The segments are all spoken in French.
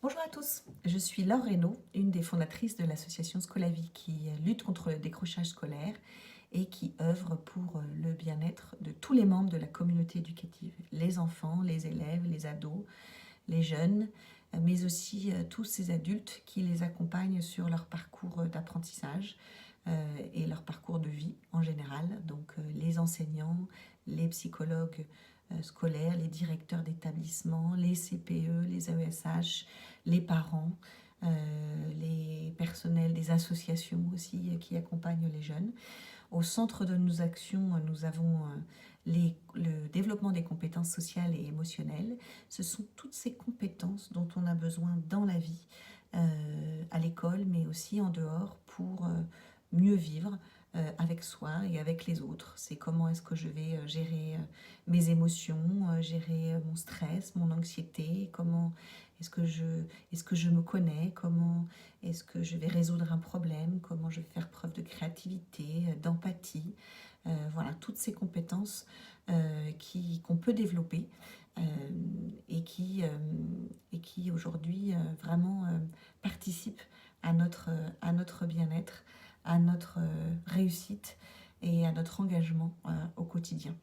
Bonjour à tous, je suis Laure Reynaud, une des fondatrices de l'association Scolavie qui lutte contre le décrochage scolaire et qui œuvre pour le bien-être de tous les membres de la communauté éducative, les enfants, les élèves, les ados, les jeunes, mais aussi tous ces adultes qui les accompagnent sur leur parcours d'apprentissage et leur parcours de vie en général, donc les enseignants, les psychologues scolaires, les directeurs d'établissement, les CPE, les AESH, les parents, les personnels des associations aussi qui accompagnent les jeunes. Au centre de nos actions, nous avons le développement des compétences sociales et émotionnelles. Ce sont toutes ces compétences dont on a besoin dans la vie, à l'école, mais aussi en dehors, pour mieux vivre avec soi et avec les autres. C'est comment est-ce que je vais gérer mes émotions, gérer mon stress, mon anxiété, comment est-ce que je me connais, comment est-ce que je vais résoudre un problème, comment je vais faire preuve de créativité, d'empathie. Voilà, toutes ces compétences qu'on peut développer euh, et qui aujourd'hui vraiment participent à notre bien-être, à notre réussite et à notre engagement au quotidien.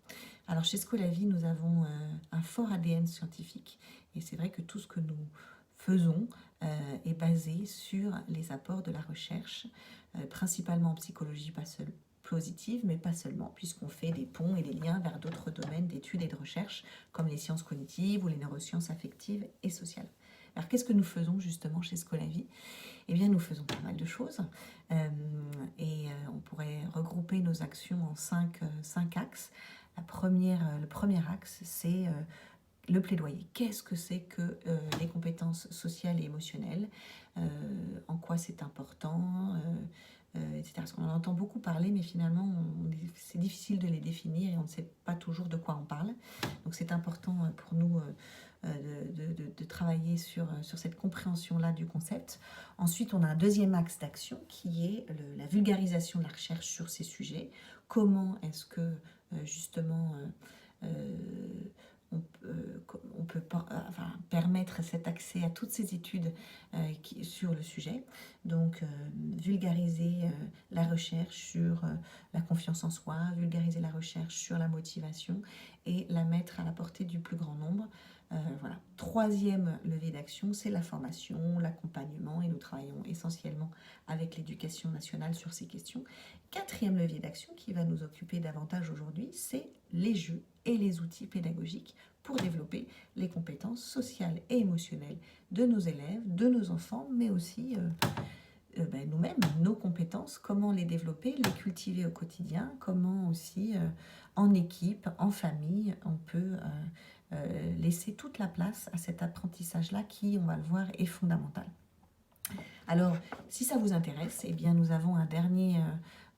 Alors chez Scolavie, nous avons un fort ADN scientifique et c'est vrai que tout ce que nous faisons est basé sur les apports de la recherche, principalement en psychologie, pas seule positive, mais pas seulement, puisqu'on fait des ponts et des liens vers d'autres domaines d'études et de recherche, comme les sciences cognitives ou les neurosciences affectives et sociales. Alors qu'est-ce que nous faisons justement chez Scolavie? Eh bien, nous faisons pas mal de choses on pourrait regrouper nos actions en cinq axes. Le premier axe, c'est le plaidoyer. Qu'est-ce que c'est que les compétences sociales et émotionnelles, en quoi c'est important, etc. Parce qu'on en entend beaucoup parler, mais finalement, c'est difficile de les définir et on ne sait pas toujours de quoi on parle. Donc c'est important pour nous de travailler sur cette compréhension-là du concept. Ensuite, on a un deuxième axe d'action qui est la vulgarisation de la recherche sur ces sujets. Comment est-ce que justement on peut permettre cet accès à toutes ces études sur le sujet. Donc, vulgariser la recherche sur la confiance en soi, vulgariser la recherche sur la motivation et la mettre à la portée du plus grand nombre. Voilà. Troisième levier d'action, c'est la formation, l'accompagnement, et nous travaillons essentiellement avec l'éducation nationale sur ces questions. Quatrième levier d'action qui va nous occuper davantage aujourd'hui, c'est les jeux et les outils pédagogiques pour développer les compétences sociales et émotionnelles de nos élèves, de nos enfants, mais aussi nous-mêmes, nos compétences, comment les développer, les cultiver au quotidien, comment aussi en équipe, en famille, on peut laisser toute la place à cet apprentissage-là qui, on va le voir, est fondamental. Alors, si ça vous intéresse, eh bien, nous avons un dernier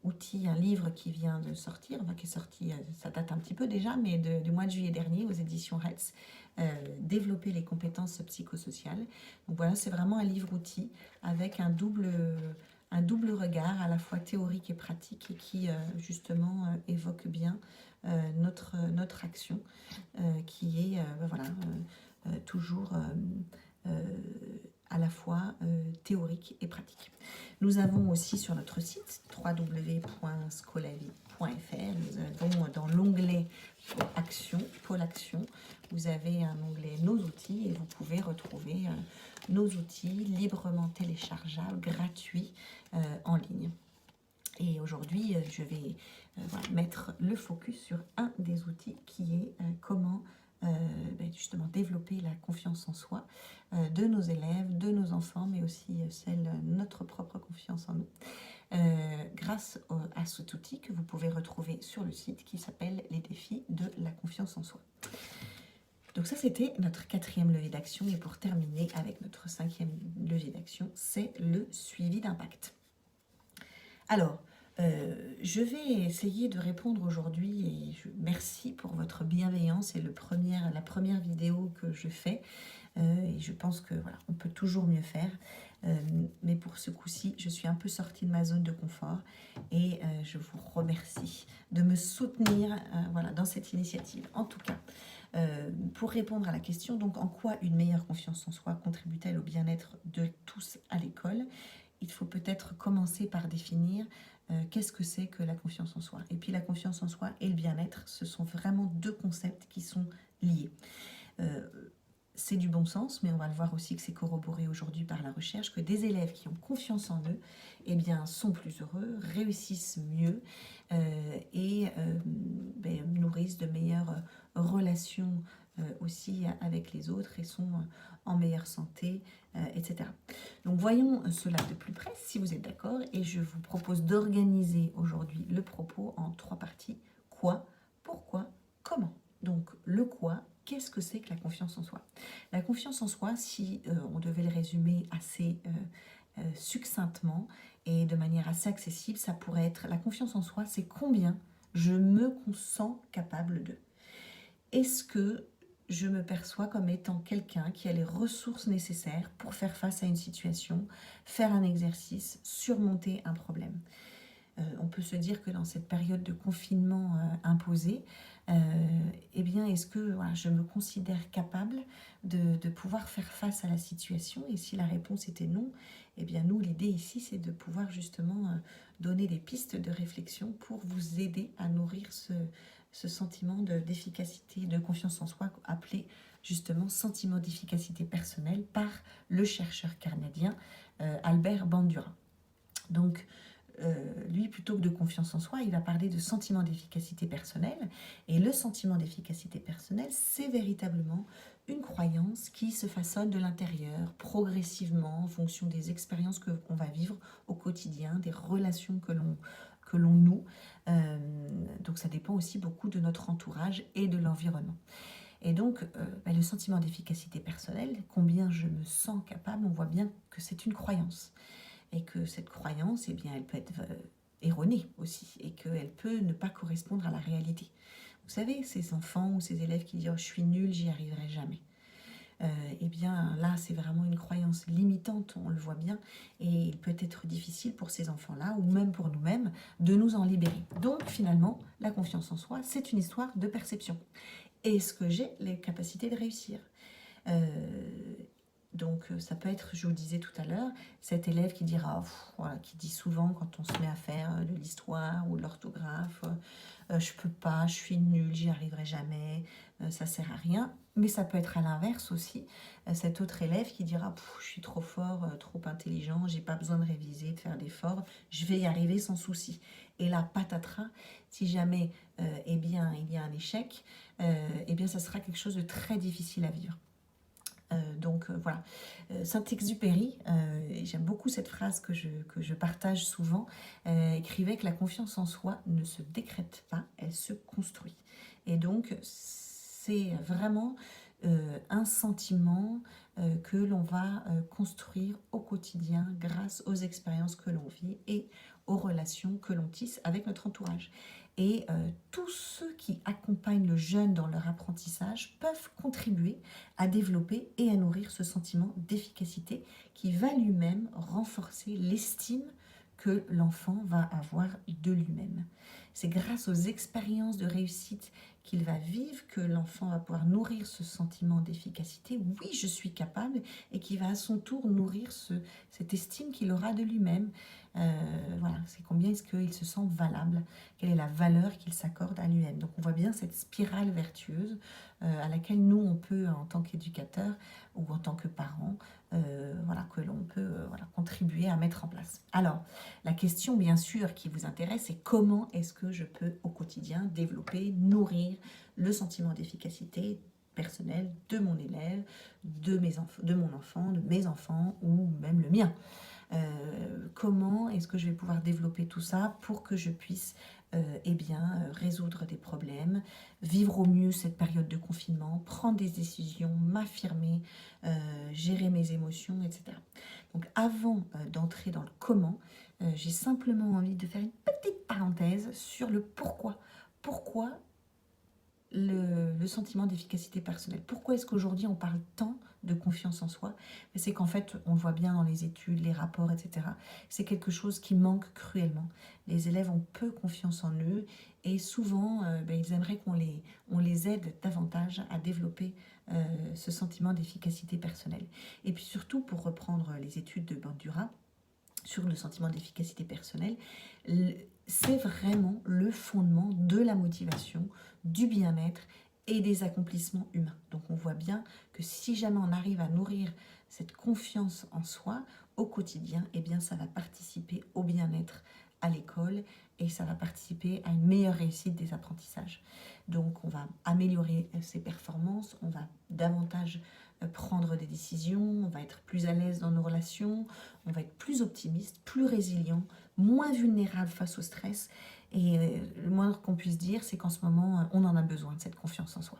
outil, un livre qui vient de sortir, qui est sorti, ça date un petit peu déjà, mais du mois de juillet dernier aux éditions Retz, Développer les compétences psychosociales. Donc voilà, c'est vraiment un livre-outil avec un double regard, à la fois théorique et pratique, et qui justement évoque bien notre action, qui est toujours à la fois théorique et pratique. Nous avons aussi sur notre site www.scolavie.fr, nous avons dans l'onglet Action, Pôle Action, vous avez un onglet Nos outils et vous pouvez retrouver nos outils librement téléchargeables, gratuits en ligne. Et aujourd'hui, je vais mettre le focus sur un des outils qui est comment justement développer la confiance en soi de nos élèves, de nos enfants, mais aussi notre propre confiance en nous. Grâce à cet outil que vous pouvez retrouver sur le site qui s'appelle Les défis de la confiance en soi. Donc ça, c'était notre quatrième levier d'action. Et pour terminer avec notre cinquième levier d'action, c'est le suivi d'impact. Alors, je vais essayer de répondre aujourd'hui et merci pour votre bienveillance. C'est la première vidéo que je fais et je pense que voilà, on peut toujours mieux faire. Mais pour ce coup-ci, je suis un peu sortie de ma zone de confort et je vous remercie de me soutenir voilà, dans cette initiative. En tout cas, pour répondre à la question, donc en quoi une meilleure confiance en soi contribue-t-elle au bien-être de tous à l'école? Il faut peut-être commencer par définir qu'est-ce que c'est que la confiance en soi. Et puis la confiance en soi et le bien-être, ce sont vraiment deux concepts qui sont liés. C'est du bon sens, mais on va le voir aussi que c'est corroboré aujourd'hui par la recherche, que des élèves qui ont confiance en eux eh bien, sont plus heureux, réussissent mieux et nourrissent de meilleures relations aussi avec les autres et sont en meilleure santé, etc. Donc voyons cela de plus près, si vous êtes d'accord, et je vous propose d'organiser aujourd'hui le propos en 3 parties. Quoi, pourquoi, comment. Donc le quoi, qu'est-ce que c'est que la confiance en soi? La confiance en soi, si on devait le résumer assez succinctement et de manière assez accessible, ça pourrait être la confiance en soi, c'est combien je me sens capable de. Est-ce que je me perçois comme étant quelqu'un qui a les ressources nécessaires pour faire face à une situation, faire un exercice, surmonter un problème? On peut se dire que dans cette période de confinement imposée, eh bien, est-ce que voilà, je me considère capable de pouvoir faire face à la situation? Et si la réponse était non, eh bien, nous, l'idée ici, c'est de pouvoir justement donner des pistes de réflexion pour vous aider à nourrir ce sentiment d'efficacité, de confiance en soi, appelé justement sentiment d'efficacité personnelle par le chercheur canadien Albert Bandura. Donc, lui, plutôt que de confiance en soi, il va parler de sentiment d'efficacité personnelle. Et le sentiment d'efficacité personnelle, c'est véritablement une croyance qui se façonne de l'intérieur, progressivement, en fonction des expériences qu'on va vivre au quotidien, des relations que l'on noue. Donc ça dépend aussi beaucoup de notre entourage et de l'environnement. Et donc, le sentiment d'efficacité personnelle, combien je me sens capable, on voit bien que c'est une croyance. Et que cette croyance, eh bien, elle peut être erronée aussi, et qu'elle peut ne pas correspondre à la réalité. Vous savez, ces enfants ou ces élèves qui disent « oh, je suis nul, j'y arriverai jamais ». Eh bien, là, c'est vraiment une croyance limitante, on le voit bien, et il peut être difficile pour ces enfants-là, ou même pour nous-mêmes, de nous en libérer. Donc, finalement, la confiance en soi, c'est une histoire de perception. Est-ce que j'ai les capacités de réussir? Donc ça peut être, je vous le disais tout à l'heure, cet élève qui dira, voilà, qui dit souvent quand on se met à faire de l'histoire ou de l'orthographe, je peux pas, je suis nulle, j'y arriverai jamais, ça sert à rien. Mais ça peut être à l'inverse aussi, cet autre élève qui dira, je suis trop fort, trop intelligent, j'ai pas besoin de réviser, de faire d'efforts, je vais y arriver sans souci. Et là, patatras, si jamais eh bien, il y a un échec, eh bien ça sera quelque chose de très difficile à vivre. Donc voilà, Saint-Exupéry, j'aime beaucoup cette phrase que je partage souvent, écrivait que la confiance en soi ne se décrète pas, elle se construit. Et donc c'est vraiment un sentiment que l'on va construire au quotidien grâce aux expériences que l'on vit et aux relations que l'on tisse avec notre entourage. Et tous ceux qui accompagnent le jeune dans leur apprentissage peuvent contribuer à développer et à nourrir ce sentiment d'efficacité qui va lui-même renforcer l'estime que l'enfant va avoir de lui-même. C'est grâce aux expériences de réussite qu'il va vivre que l'enfant va pouvoir nourrir ce sentiment d'efficacité. Oui, je suis capable, et qui va à son tour nourrir cette estime qu'il aura de lui-même. Voilà, c'est combien est-ce qu'il se sent valable, quelle est la valeur qu'il s'accorde à lui-même. Donc on voit bien cette spirale vertueuse à laquelle nous on peut, en tant qu'éducateur ou en tant que parent, voilà, que l'on peut voilà, contribuer à mettre en place. Alors, la question bien sûr qui vous intéresse, c'est comment est-ce que je peux au quotidien développer, nourrir le sentiment d'efficacité personnelle de mon élève, de mon enfant, de mes enfants ou même le mien. Comment est-ce que je vais pouvoir développer tout ça pour que je puisse résoudre des problèmes, vivre au mieux cette période de confinement, prendre des décisions, m'affirmer, gérer mes émotions, etc. Donc avant d'entrer dans le comment, j'ai simplement envie de faire une petite parenthèse sur le pourquoi. Pourquoi le sentiment d'efficacité personnelle. Pourquoi est-ce qu'aujourd'hui on parle tant de confiance en soi? C'est qu'en fait, on le voit bien dans les études, les rapports, etc. C'est quelque chose qui manque cruellement. Les élèves ont peu confiance en eux et souvent, ils aimeraient on les aide davantage à développer ce sentiment d'efficacité personnelle. Et puis surtout, pour reprendre les études de Bandura, sur le sentiment d'efficacité personnelle, c'est vraiment le fondement de la motivation, du bien-être et des accomplissements humains. Donc on voit bien que si jamais on arrive à nourrir cette confiance en soi au quotidien, eh bien ça va participer au bien-être à l'école et ça va participer à une meilleure réussite des apprentissages. Donc on va améliorer ses performances, on va davantage prendre des décisions, on va être plus à l'aise dans nos relations, on va être plus optimiste, plus résilient, moins vulnérable face au stress. Et le moindre qu'on puisse dire, c'est qu'en ce moment, on en a besoin de cette confiance en soi.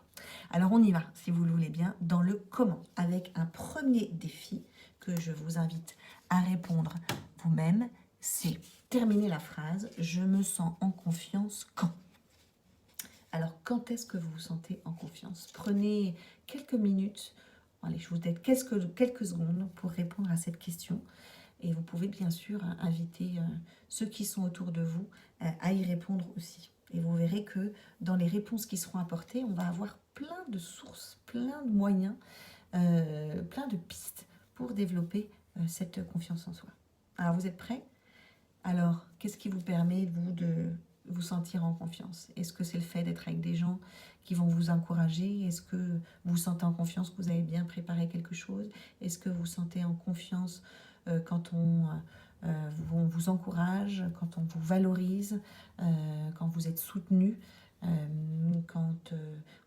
Alors on y va, si vous le voulez bien, dans le comment, avec un premier défi que je vous invite à répondre vous-même. C'est terminer la phrase « Je me sens en confiance quand ?» Alors, quand est-ce que vous vous sentez en confiance? Prenez quelques minutes, allez, je vous donne quelques secondes pour répondre à cette question. Et vous pouvez bien sûr inviter ceux qui sont autour de vous à y répondre aussi. Et vous verrez que dans les réponses qui seront apportées, on va avoir plein de sources, plein de moyens, plein de pistes pour développer cette confiance en soi. Alors, vous êtes prêts? Alors, qu'est-ce qui vous permet, vous, de vous sentir en confiance? Est-ce que c'est le fait d'être avec des gens qui vont vous encourager? Est-ce que vous vous sentez en confiance que vous avez bien préparé quelque chose? Est-ce que vous vous sentez en confiance quand on vous encourage, quand on vous valorise, quand vous êtes soutenu, quand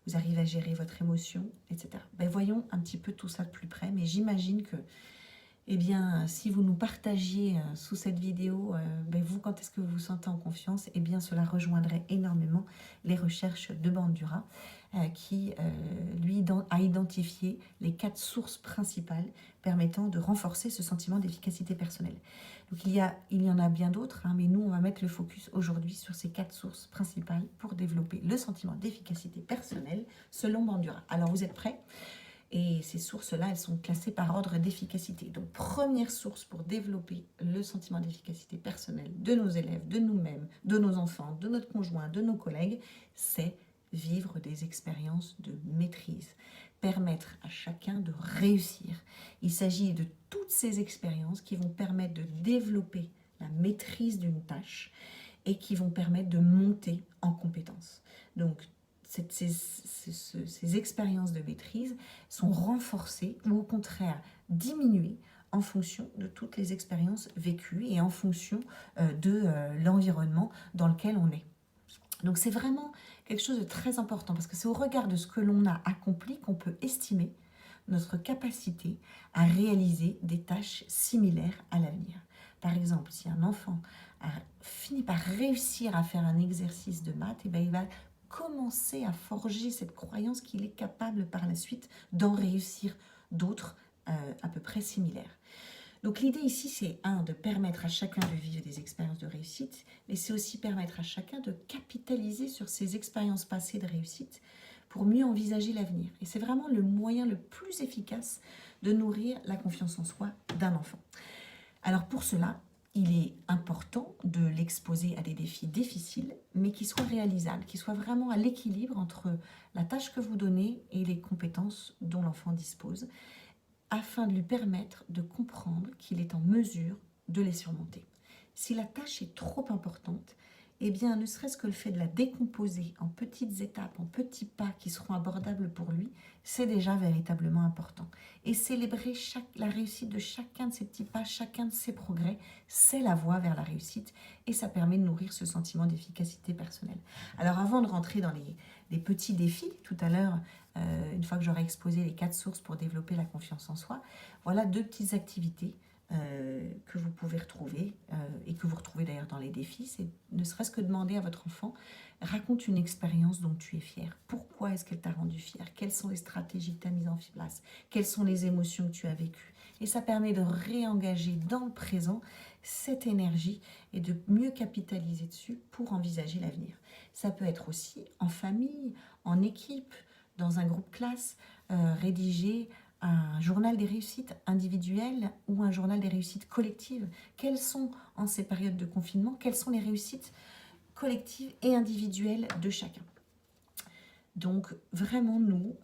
vous arrivez à gérer votre émotion, etc. Ben, voyons un petit peu tout ça de plus près, mais j'imagine que eh bien, si vous nous partagiez sous cette vidéo, vous, quand est-ce que vous vous sentez en confiance? Eh bien, cela rejoindrait énormément les recherches de Bandura, qui, lui, a identifié les 4 sources principales permettant de renforcer ce sentiment d'efficacité personnelle. Donc, il y en a bien d'autres, mais nous, on va mettre le focus aujourd'hui sur ces 4 sources principales pour développer le sentiment d'efficacité personnelle selon Bandura. Alors, vous êtes prêts? Et ces sources-là, elles sont classées par ordre d'efficacité. Donc, première source pour développer le sentiment d'efficacité personnelle de nos élèves, de nous-mêmes, de nos enfants, de notre conjoint, de nos collègues, c'est vivre des expériences de maîtrise. Permettre à chacun de réussir. Il s'agit de toutes ces expériences qui vont permettre de développer la maîtrise d'une tâche et qui vont permettre de monter en compétences. Donc, ces expériences de maîtrise sont renforcées ou au contraire diminuées en fonction de toutes les expériences vécues et en fonction de l'environnement dans lequel on est. Donc c'est vraiment quelque chose de très important parce que c'est au regard de ce que l'on a accompli qu'on peut estimer notre capacité à réaliser des tâches similaires à l'avenir. Par exemple, si un enfant a fini par réussir à faire un exercice de maths, il va commencer à forger cette croyance qu'il est capable par la suite d'en réussir d'autres à peu près similaires. Donc l'idée ici, c'est de permettre à chacun de vivre des expériences de réussite, mais c'est aussi permettre à chacun de capitaliser sur ses expériences passées de réussite pour mieux envisager l'avenir. Et c'est vraiment le moyen le plus efficace de nourrir la confiance en soi d'un enfant. Alors pour cela, il est important de l'exposer à des défis difficiles, mais qui soient réalisables, qui soient vraiment à l'équilibre entre la tâche que vous donnez et les compétences dont l'enfant dispose, afin de lui permettre de comprendre qu'il est en mesure de les surmonter. Si la tâche est trop importante, eh bien, ne serait-ce que le fait de la décomposer en petites étapes, en petits pas qui seront abordables pour lui, c'est déjà véritablement important. Et célébrer la réussite de chacun de ces petits pas, chacun de ces progrès, c'est la voie vers la réussite et ça permet de nourrir ce sentiment d'efficacité personnelle. Alors, avant de rentrer dans les petits défis, tout à l'heure, une fois que j'aurai exposé les 4 sources pour développer la confiance en soi, voilà 2 petites activités que vous pouvez retrouver et que vous retrouvez d'ailleurs dans les défis. C'est ne serait-ce que demander à votre enfant, raconte une expérience dont tu es fier. Pourquoi est-ce qu'elle t'a rendu fier? Quelles sont les stratégies que tu as mises en place? Quelles sont les émotions que tu as vécues? Et ça permet de réengager dans le présent cette énergie et de mieux capitaliser dessus pour envisager l'avenir. Ça peut être aussi en famille, en équipe, dans un groupe classe, rédiger un journal des réussites individuelles ou un journal des réussites collectives. Quelles sont, en ces périodes de confinement, quelles sont les réussites collectives et individuelles de chacun? Donc vraiment nous,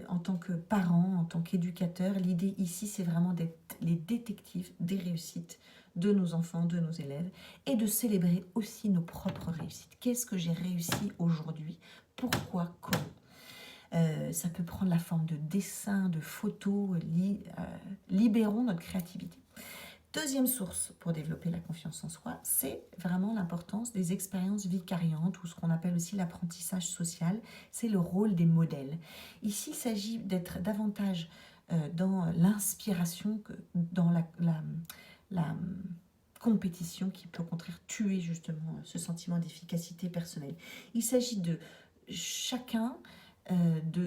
en tant que parents, en tant qu'éducateurs, l'idée ici c'est vraiment d'être les détectives des réussites de nos enfants, de nos élèves, et de célébrer aussi nos propres réussites. Qu'est-ce que j'ai réussi aujourd'hui? Pourquoi? Comment? Ça peut prendre la forme de dessins, de photos, libérons notre créativité. Deuxième source pour développer la confiance en soi, c'est vraiment l'importance des expériences vicariantes ou ce qu'on appelle aussi l'apprentissage social, c'est le rôle des modèles. Ici, il s'agit d'être davantage dans l'inspiration que dans la compétition qui peut au contraire tuer justement ce sentiment d'efficacité personnelle. Il s'agit de chacun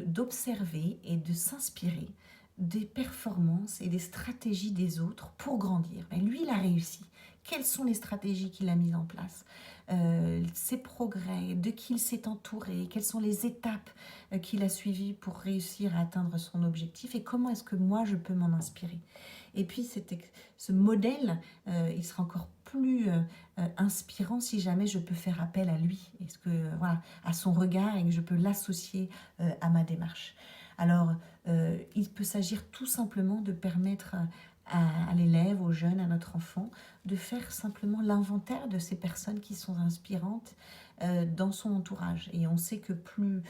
d'observer et de s'inspirer des performances et des stratégies des autres pour grandir. Et lui, il a réussi. Quelles sont les stratégies qu'il a mises en place, ses progrès, de qui il s'est entouré, quelles sont les étapes qu'il a suivies pour réussir à atteindre son objectif et comment est-ce que moi je peux m'en inspirer. Et puis ce modèle, il sera encore plus inspirant si jamais je peux faire appel à lui, est-ce que, voilà, à son regard et que je peux l'associer à ma démarche. Alors, il peut s'agir tout simplement de permettre à l'élève, au jeune, à notre enfant, de faire simplement l'inventaire de ces personnes qui sont inspirantes dans son entourage. Et on sait que plus,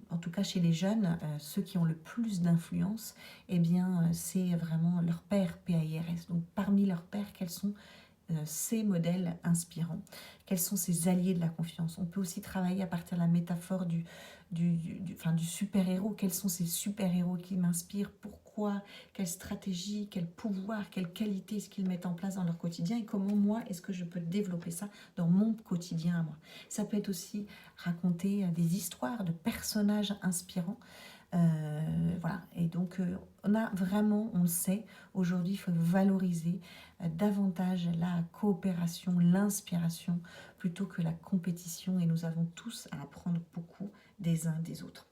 en tout cas chez les jeunes, ceux qui ont le plus d'influence, eh bien, c'est vraiment leur père, PAIRS. Donc, parmi leurs pairs, quels sont ces modèles inspirants? Quels sont ces alliés de la confiance? On peut aussi travailler à partir de la métaphore du super-héros. Quels sont ces super-héros qui m'inspirent? Pourquoi? Quelle stratégie? Quel pouvoir? Quelle qualité est-ce qu'ils mettent en place dans leur quotidien? Et comment moi, est-ce que je peux développer ça dans mon quotidien à moi? Ça peut être aussi raconter des histoires de personnages inspirants. Voilà, et donc on a vraiment, on le sait, aujourd'hui il faut valoriser davantage la coopération, l'inspiration plutôt que la compétition, et nous avons tous à apprendre beaucoup des uns des autres.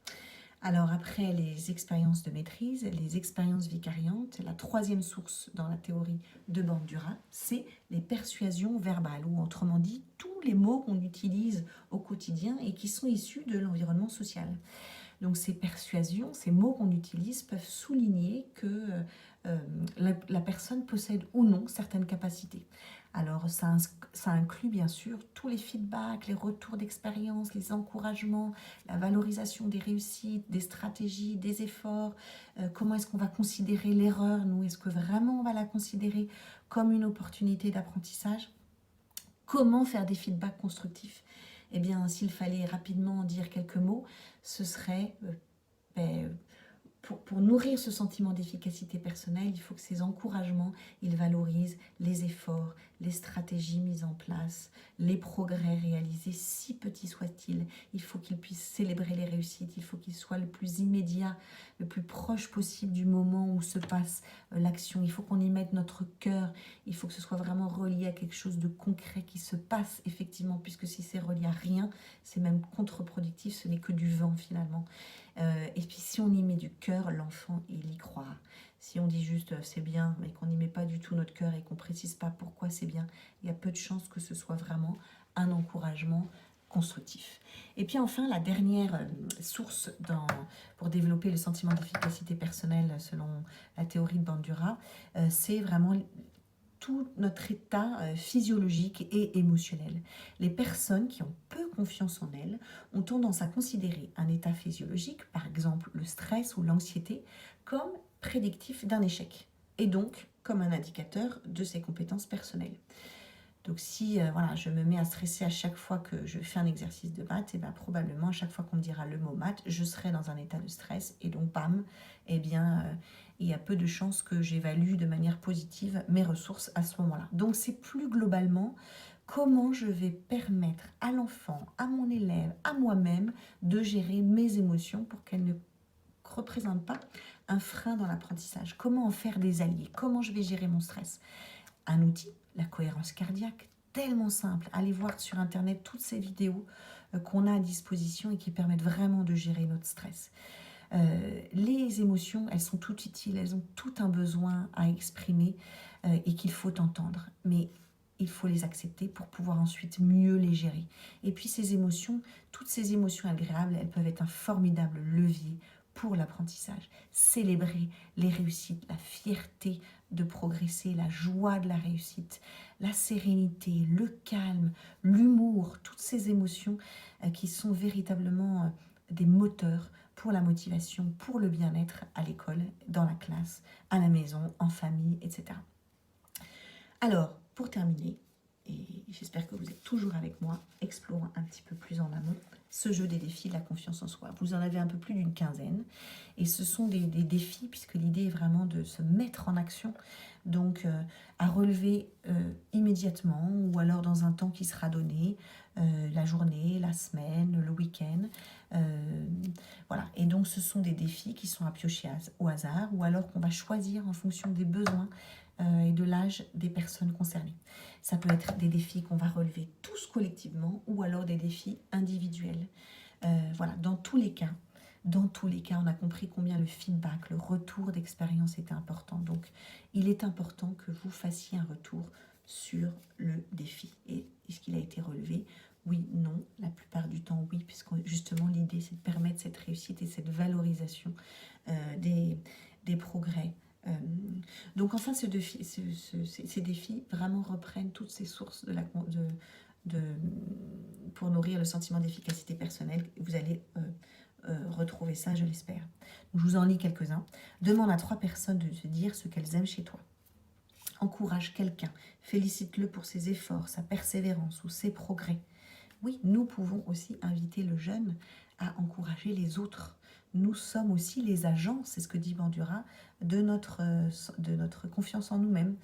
Alors après les expériences de maîtrise, les expériences vicariantes, la troisième source dans la théorie de Bandura, c'est les persuasions verbales, ou autrement dit, tous les mots qu'on utilise au quotidien et qui sont issus de l'environnement social. Donc ces persuasions, ces mots qu'on utilise peuvent souligner que la personne possède ou non certaines capacités. Alors ça inclut bien sûr tous les feedbacks, les retours d'expérience, les encouragements, la valorisation des réussites, des stratégies, des efforts. Comment est-ce qu'on va considérer l'erreur, nous? Est-ce que vraiment on va la considérer comme une opportunité d'apprentissage? Comment faire des feedbacks constructifs? Eh bien, s'il fallait rapidement dire quelques mots, ce serait pour nourrir ce sentiment d'efficacité personnelle, il faut que ces encouragements, ils valorisent les efforts, les stratégies mises en place, les progrès réalisés, si petits soient-ils. Il faut qu'ils puissent célébrer les réussites, il faut qu'ils soient le plus immédiat, le plus proche possible du moment où se passe l'action. Il faut qu'on y mette notre cœur, il faut que ce soit vraiment relié à quelque chose de concret qui se passe effectivement, puisque si c'est relié à rien, c'est même contre-productif, ce n'est que du vent finalement. Et puis si on y met du cœur, l'enfant il y croit. Si on dit juste c'est bien, mais qu'on n'y met pas du tout notre cœur et qu'on ne précise pas pourquoi c'est bien, il y a peu de chances que ce soit vraiment un encouragement constructif. Et puis enfin, la dernière source pour développer le sentiment d'efficacité personnelle selon la théorie de Bandura, c'est vraiment tout notre état physiologique et émotionnel. Les personnes qui ont peu confiance en elles ont tendance à considérer un état physiologique, par exemple le stress ou l'anxiété, comme prédictif d'un échec, et donc comme un indicateur de ses compétences personnelles. Donc si voilà, je me mets à stresser à chaque fois que je fais un exercice de maths, et bien probablement à chaque fois qu'on me dira le mot maths, je serai dans un état de stress, et donc bam, eh bien il y a peu de chances que j'évalue de manière positive mes ressources à ce moment-là. Donc c'est plus globalement comment je vais permettre à l'enfant, à mon élève, à moi-même de gérer mes émotions pour qu'elles ne représentent pas un frein dans l'apprentissage. Comment en faire des alliés? Comment je vais gérer mon stress? Un outil, la cohérence cardiaque, tellement simple. Allez voir sur internet toutes ces vidéos qu'on a à disposition et qui permettent vraiment de gérer notre stress. Les émotions, elles sont toutes utiles, elles ont tout un besoin à exprimer et qu'il faut entendre. Mais il faut les accepter pour pouvoir ensuite mieux les gérer. Et puis ces émotions, toutes ces émotions agréables, elles peuvent être un formidable levier pour l'apprentissage. Célébrer les réussites, la fierté de progresser, la joie de la réussite, la sérénité, le calme, l'humour, toutes ces émotions qui sont véritablement des moteurs pour la motivation, pour le bien-être à l'école, dans la classe, à la maison, en famille, etc. Alors, pour terminer, et j'espère que vous êtes toujours avec moi, explorons un petit peu plus en amont ce jeu des défis de la confiance en soi. Vous en avez un peu plus d'une quinzaine, et ce sont des défis, puisque l'idée est vraiment de se mettre en action, donc à relever immédiatement, ou alors dans un temps qui sera donné, la journée, la semaine, le week-end. Voilà, et donc ce sont des défis qui sont à piocher au hasard, ou alors qu'on va choisir en fonction des besoins et de l'âge des personnes concernées. Ça peut être des défis qu'on va relever tous collectivement ou alors des défis individuels. Voilà, dans tous les cas, on a compris combien le feedback, le retour d'expérience était important. Donc, il est important que vous fassiez un retour sur le défi. Et est-ce qu'il a été relevé? Oui, non. La plupart du temps, oui, puisque justement, l'idée, c'est de permettre cette réussite et cette valorisation des progrès. Donc enfin, ces défis vraiment reprennent toutes ces sources pour nourrir le sentiment d'efficacité personnelle. Vous allez retrouver ça, je l'espère. Je vous en lis quelques-uns. Demande à 3 personnes de te dire ce qu'elles aiment chez toi. Encourage quelqu'un, félicite-le pour ses efforts, sa persévérance ou ses progrès. Oui, nous pouvons aussi inviter le jeune à encourager les autres. Nous sommes aussi les agents, c'est ce que dit Bandura, de notre confiance en nous-mêmes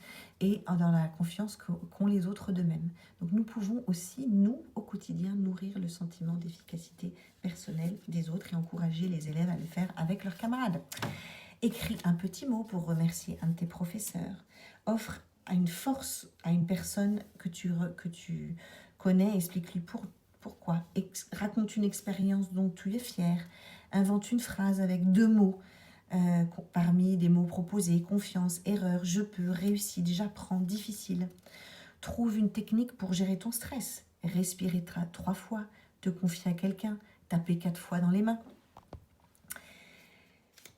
et dans la confiance qu'ont les autres d'eux-mêmes. Donc nous pouvons aussi, nous, au quotidien, nourrir le sentiment d'efficacité personnelle des autres et encourager les élèves à le faire avec leurs camarades. Écris un petit mot pour remercier un de tes professeurs. Offre une force à une personne que tu connais, explique-lui pourquoi. Raconte une expérience dont tu es fier. Invente une phrase avec 2 mots parmi des mots proposés: confiance, erreur, je peux, réussite, j'apprends, difficile. Trouve une technique pour gérer ton stress. Respirer 3 fois, te confier à quelqu'un, taper 4 fois dans les mains.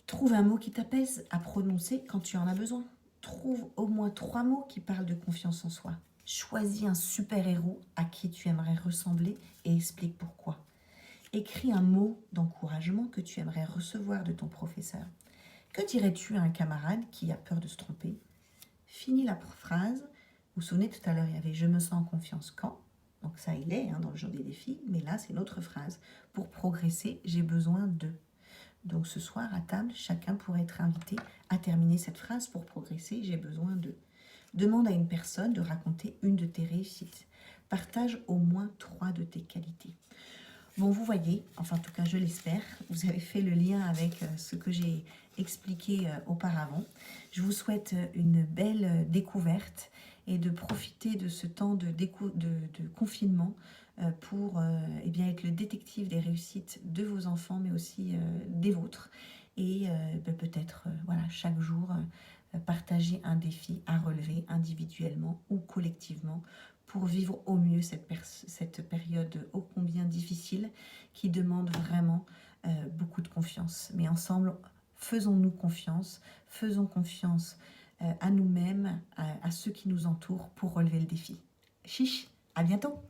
Trouve un mot qui t'apaise à prononcer quand tu en as besoin. Trouve au moins 3 mots qui parlent de confiance en soi. Choisis un super-héros à qui tu aimerais ressembler et explique pourquoi. Écris un mot d'encouragement que tu aimerais recevoir de ton professeur. Que dirais-tu à un camarade qui a peur de se tromper? Finis la phrase. Vous vous souvenez, tout à l'heure, il y avait « je me sens en confiance quand ». Donc ça, il est dans le genre des défis, mais là, c'est notre phrase. Pour progresser, j'ai besoin de. Donc ce soir, à table, chacun pourrait être invité à terminer cette phrase. Pour progresser, j'ai besoin de. Demande à une personne de raconter une de tes réussites. Partage au moins 3 de tes qualités. Bon, vous voyez, enfin en tout cas je l'espère, vous avez fait le lien avec ce que j'ai expliqué auparavant. Je vous souhaite une belle découverte et de profiter de ce temps de confinement pour eh bien, être le détective des réussites de vos enfants, mais aussi des vôtres. Et peut-être voilà, chaque jour partager un défi à relever individuellement ou collectivement pour vivre au mieux cette période ô combien difficile qui demande vraiment beaucoup de confiance. Mais ensemble, faisons-nous confiance, faisons confiance à nous-mêmes, à ceux qui nous entourent pour relever le défi. Chiche, à bientôt!